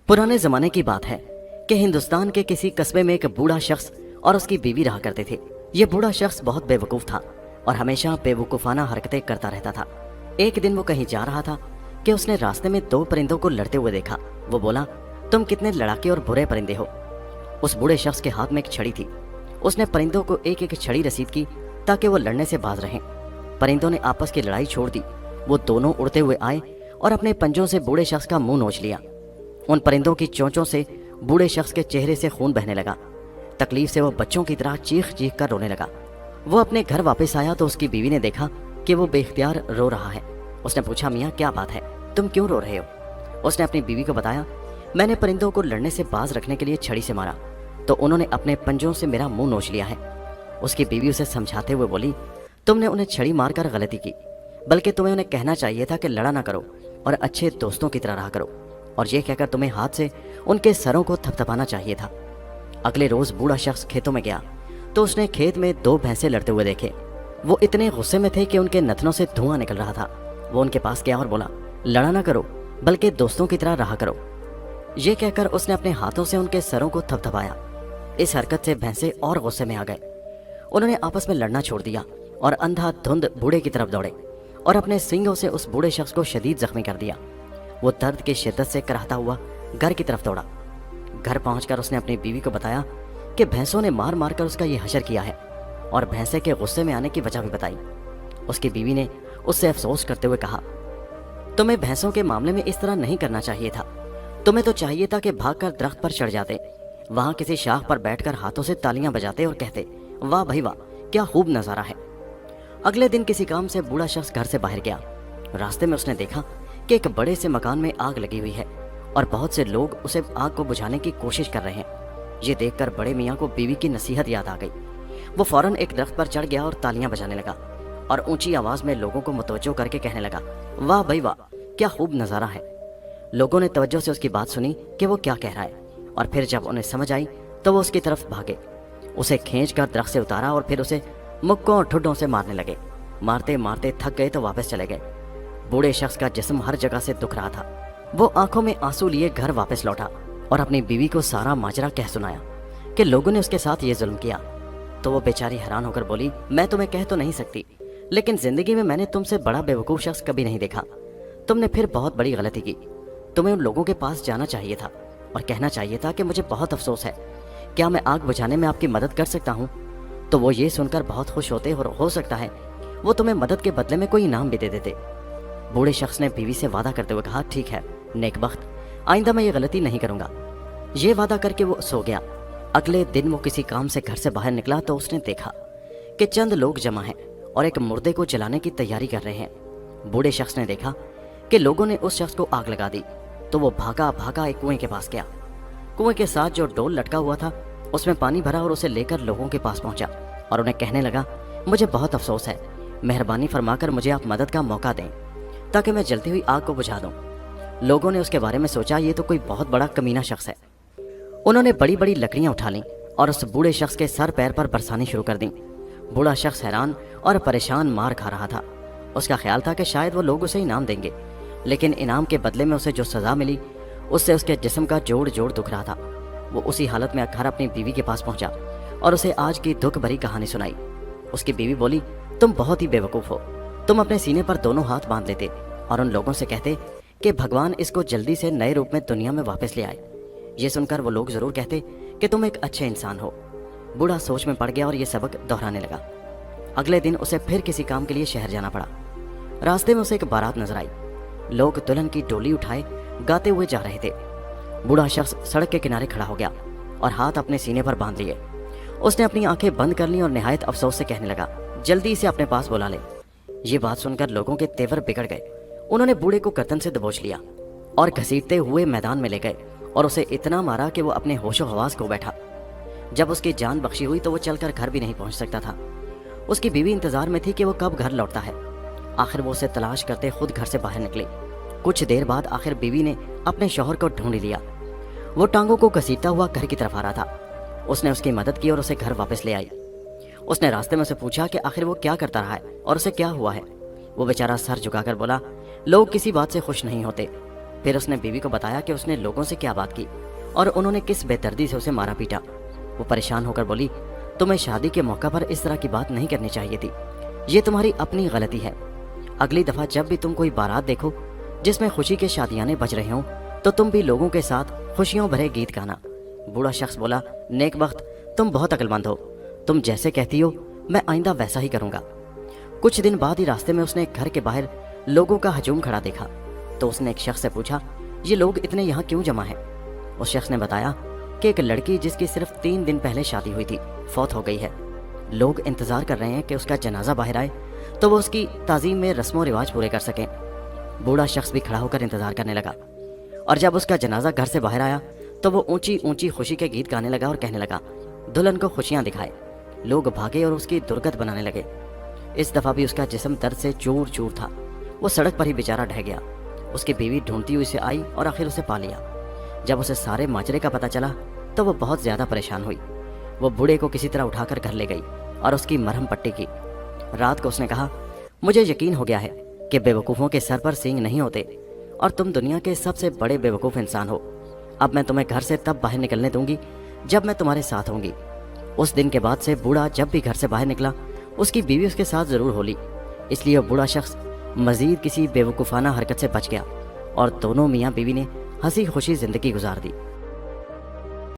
पुराने ज़माने की बात है कि हिंदुस्तान के किसी कस्बे में एक बूढ़ा शख्स और उसकी बीवी रहा करते थे। ये बूढ़ा शख्स बहुत बेवकूफ़ था और हमेशा बेवकूफ़ाना हरकतें करता रहता था। एक दिन वो कहीं जा रहा था कि उसने रास्ते में दो परिंदों को लड़ते हुए देखा। वो बोला, तुम कितने लड़ाके और बुरे परिंदे हो। उस बूढ़े शख्स के हाथ में एक छड़ी थी। उसने परिंदों को एक एक छड़ी रसीद की ताकि वो लड़ने से बाज रहें। परिंदों ने आपस की लड़ाई छोड़ दी। वो दोनों उड़ते हुए आए और अपने पंजों से बूढ़े शख्स का मुंह नोच लिया। उन परिंदों की चोंचों से बूढ़े शख्स के चेहरे से खून बहने लगा। तकलीफ से वो बच्चों की तरह चीख चीख कर रोने लगा। वो अपने घर वापस आया तो उसकी बीवी ने देखा कि वो बेख्तियार रो रहा है। उसने पूछा, मियाँ क्या बात है, तुम क्यों रो रहे हो? उसने अपनी बीवी को बताया, मैंने परिंदों को लड़ने से बाज रखने के लिए छड़ी से मारा तो उन्होंने अपने पंजों से मेरा मुंह नोच लिया है। उसकी बीवी उसे समझाते हुए बोली, तुमने उन्हें छड़ी मारकर गलती की, बल्कि तुम्हें उन्हें कहना चाहिए था कि लड़ा ना करो और अच्छे दोस्तों की तरह रहा करो। और ये कहकर तुम्हें हाथ से उनके सरों को थपथपाना चाहिए था। अगले रोज बूढ़ा शख्स खेतों में गया तो उसने खेत में दो भैंसे लड़ते हुए देखे। वो इतने गुस्से में थे कि उनके नथनों से धुआं निकल रहा था। वो उनके पास गया और बोला, लड़ा ना करो बल्कि दोस्तों की तरह रहा करो। ये कहकर उसने अपने हाथों से उनके सरों को थपथपाया। इस हरकत से भैंसे और गुस्से में आ गए। उन्होंने आपस में लड़ना छोड़ दिया और अंधाधुंध बूढ़े की तरफ दौड़े और अपने सींगों से उस बूढ़े शख्स को शदीद जख्मी कर दिया। वो दर्द की शिद्दत से कराहता हुआ घर की तरफ दौड़ा। घर पहुंचकर उसने अपनी बीवी को बताया कि भैंसों ने मार मार कर उसका ये हशर किया है और भैंसे के गुस्से में आने की वजह भी बताई। उसकी बीवी ने उससे अफसोस करते हुए कहा, तुम्हें भैंसों के मामले में इस तरह नहीं करना चाहिए था। तुम्हें तो चाहिए था कि भागकर दरख्त पर चढ़ जाते, वहां किसी शाख पर बैठकर हाथों से तालियां बजाते और कहते, वाह भाई वाह, क्या खूब नज़ारा है। अगले दिन किसी काम से बूढ़ा शख्स घर से बाहर गया। रास्ते में उसने देखा कि एक बड़े से मकान में आग लगी हुई है और बहुत से लोग उसे आग को बुझाने की कोशिश कर रहे हैं। ये देखकर बड़े मियाँ को बीवी की नसीहत याद आ गई। वो फौरन एक दरख्त पर चढ़ गया और तालियां बजाने लगा और ऊंची आवाज में लोगों को मुतवज्जो करके कहने लगा, वाह भाई वाह, क्या खूब नज़ारा है। लोगों ने तवज्जो से उसकी बात सुनी कि वो क्या कह रहा है और फिर जब उन्हें समझ आई तो वो उसकी तरफ भागे। उसे खींच कर दरख्त से उतारा और फिर उसे मुक्कों और ठुड्डों से मारने लगे। मारते मारते थक गए तो वापस चले गए। बूढ़े शख्स का जिस्म हर जगह से दुख रहा था। वो आंखों में आंसू लिए घर वापस लौटा और अपनी बीवी को सारा माजरा कह सुनाया कि लोगों ने उसके साथ ये जुल्म किया। तो वो बेचारी हैरान होकर बोली, मैं तुम्हें कह तो नहीं सकती, लेकिन जिंदगी में मैंने तुमसे बड़ा बेवकूफ़ शख्स कभी नहीं देखा। तुमने फिर बहुत बड़ी गलती की। तुम्हें उन लोगों के पास जाना चाहिए था और कहना चाहिए था कि मुझे बहुत अफसोस है, क्या मैं आग बुझाने में आपकी मदद कर सकता हूँ? तो वो ये सुनकर बहुत खुश होते और हो सकता है वो तुम्हें मदद के बदले में कोई इनाम भी दे देते। बूढ़े शख्स ने बीवी से वादा करते हुए कहा, ठीक है नेकबख्त, आइंदा मैं ये गलती नहीं करूँगा। ये वादा करके वो सो गया। अगले दिन वो किसी काम से घर से बाहर निकला तो उसने देखा कि चंद लोग जमा हैं और एक मुर्दे को जलाने की तैयारी कर रहे हैं। बूढ़े शख्स ने देखा कि लोगों ने उस शख्स को आग लगा दी तो वो भागा भागा एक कुएं के पास गया। कुएं के साथ जो डोल लटका हुआ था उसमें पानी भरा और उसे लेकर लोगों के पास पहुंचा और उन्हें कहने लगा, मुझे बहुत अफसोस है, मेहरबानी फरमाकर मुझे आप मदद का मौका दें ताकि मैं जलती हुई आग को बुझा दूं। लोगों ने उसके बारे में सोचा, ये तो कोई बहुत बड़ा कमीना शख्स है। उन्होंने बड़ी बड़ी लकड़ियां उठा लीं और उस बूढ़े शख्स के सर पैर पर बरसानी शुरू कर दी। बूढ़ा शख्स हैरान और परेशान मार खा रहा था। उसका ख्याल था कि शायद वो लोग उसे इनाम देंगे, लेकिन इनाम के बदले में उसे जो सज़ा मिली उससे उसके जिस्म का जोड़ जोड़ दुख रहा था। वो उसी हालत में घर अपनी बीवी के पास पहुंचा और उसे आज की दुख भरी कहानी सुनाई। उसकी बीवी बोली, तुम बहुत ही बेवकूफ़ हो। तुम अपने सीने पर दोनों हाथ बांध लेते और उन लोगों से कहते कि भगवान इसको जल्दी से नए रूप में दुनिया में वापस ले आए। ये सुनकर वो लोग ज़रूर कहते कि तुम एक अच्छे इंसान हो। बूढ़ा सोच में पड़ गया और ये सबक दोहराने लगा। अगले दिन उसे फिर किसी काम के लिए शहर जाना पड़ा। रास्ते में उसे एक बारात नजर आई। लोग दुल्हन की डोली उठाए गाते हुए जा रहे थे। बूढ़ा शख्स सड़क के किनारे खड़ा हो गया और हाथ अपने सीने पर बांध लिए। उसने अपनी आंखें बंद कर ली और निहायत अफसोस से कहने लगा, जल्दी इसे अपने पास बुला ले। ये बात सुनकर लोगों के तेवर बिगड़ गए। उन्होंने बूढ़े को गर्दन से दबोच लिया और घसीटते हुए मैदान में ले गए और उसे इतना मारा कि वो अपने होशो हवास खो बैठा। जब उसकी जान बख्शी हुई तो वो चलकर घर भी नहीं पहुंच सकता था। उसकी बीवी इंतजार में थी कि वो कब घर लौटता है। आखिर वो उसे तलाश करते खुद घर से बाहर निकली। कुछ देर बाद आखिर बीवी ने अपने शौहर को ढूंढ लिया। वो टांगों को घसीटता हुआ घर की तरफ आ रहा था। उसने उसकी मदद की और उसे घर वापस ले आई। उसने रास्ते में उसे पूछा कि आखिर वो क्या करता रहा है और उसे क्या हुआ है। वो बेचारा सर झुकाकर बोला, लोग किसी बात से खुश नहीं होते, پھر اس نے بیوی کو بتایا کہ اس نے لوگوں سے کیا بات کی اور انہوں نے کس بے دردی سے اسے مارا پیٹا۔ وہ پریشان ہو کر بولی، تمہیں شادی کے موقع پر اس طرح کی بات نہیں کرنی چاہیے تھی، یہ تمہاری اپنی غلطی ہے۔ اگلی دفعہ جب بھی تم کوئی بارات دیکھو جس میں خوشی کے شادیانے بج رہے ہوں تو تم بھی لوگوں کے ساتھ خوشیوں بھرے گیت گانا۔ بوڑھا شخص بولا، نیک بخت، تم بہت عقل مند ہو، تم جیسے کہتی ہو میں آئندہ ویسا ہی کروں گا۔ کچھ دن بعد ہی راستے میں اس نے ایک گھر کے باہر لوگوں کا ہجوم کھڑا دیکھا تو اس نے ایک شخص سے پوچھا، یہ لوگ اتنے یہاں کیوں جمع ہیں؟ اس شخص نے بتایا کہ ایک لڑکی جس کی صرف 3 دن پہلے شادی ہوئی تھی فوت ہو گئی ہے، لوگ انتظار کر رہے ہیں کہ اس کا جنازہ باہر آئے تو وہ اس کی تعظیم میں رسم و رواج پورے کر سکیں۔ بوڑھا شخص بھی کھڑا ہو کر انتظار کرنے لگا، اور جب اس کا جنازہ گھر سے باہر آیا تو وہ اونچی اونچی خوشی کے گیت گانے لگا اور کہنے لگا، دلہن کو خوشیاں دکھائے۔ لوگ بھاگے اور اس کی درگت بنانے لگے۔ اس دفعہ بھی اس کا جسم درد سے چور چور تھا، وہ سڑک پر ہی بیچارہ ڈھہ گیا۔ اس کی بیوی ڈھونڈتی ہوئی اسے آئی اور آخر اسے پا لیا۔ جب اسے سارے ماجرے کا پتہ چلا تو وہ بہت زیادہ پریشان ہوئی۔ وہ بوڑھے کو کسی طرح اٹھا کر گھر لے گئی اور اس کی مرہم پٹی کی۔ رات کو اس نے کہا، مجھے یقین ہو گیا ہے کہ بے وقوفوں کے سر پر سینگ نہیں ہوتے اور تم دنیا کے سب سے بڑے بے وقوف انسان ہو۔ اب میں تمہیں گھر سے تب باہر نکلنے دوں گی جب میں تمہارے ساتھ ہوں گی۔ اس دن کے بعد سے بوڑھا جب بھی گھر سے باہر نکلا اس کی بیوی اس کے ساتھ ضرور ہولی، اس لیے وہ بوڑھا شخص مزید کسی بے وقوفانہ حرکت سے بچ گیا اور دونوں میاں بیوی نے ہنسی خوشی زندگی گزار دی۔